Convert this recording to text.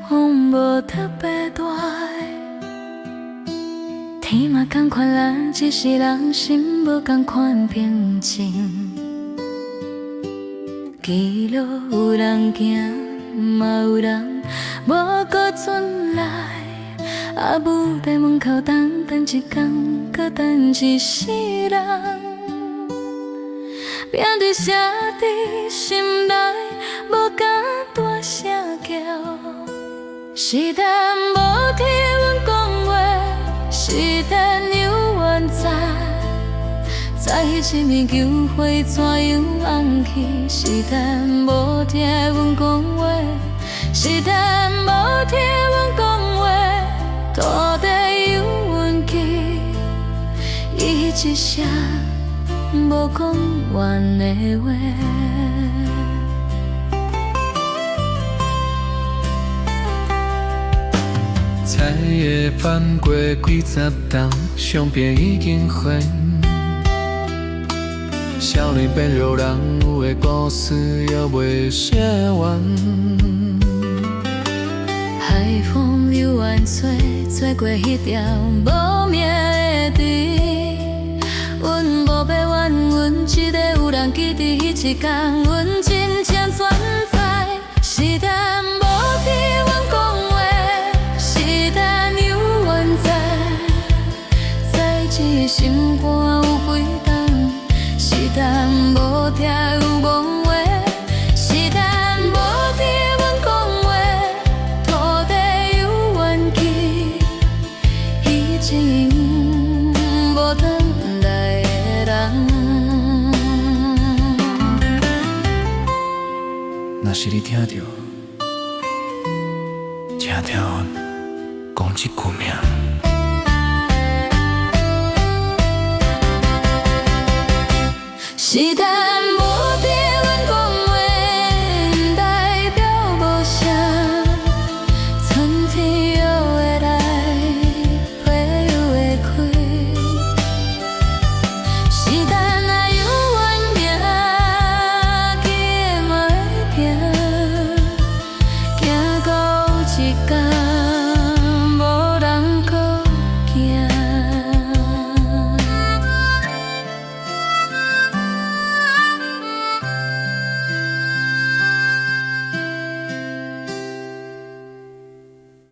风无特别大的，天嘛同款啦，只是人心无同款平静。记录有人行，嘛有人无搁转来。啊，舞台门口等一天，搁等一世人。拼伫写伫心内，无敢大声叫。是但无听阮讲话，是但有缘在，在迄一暝球花怎样红去？是但无听阮讲话，是但无听阮讲话，土地有运气，伊一声无讲完的话。菜会翻过几十档，相片已经还。少年变老人，有的故事还未写完。海风有缘吹过迄条无名的池。阮无要怨，阮一个有人记伫迄一天，阮真正存在。是但无听阮讲话，是但有缘在，在一心肝有几重，是但无听有梦话，是但无听阮讲话，土地有缘气，以前无转来的人。若是你听到，请听阮讲一句名。是但无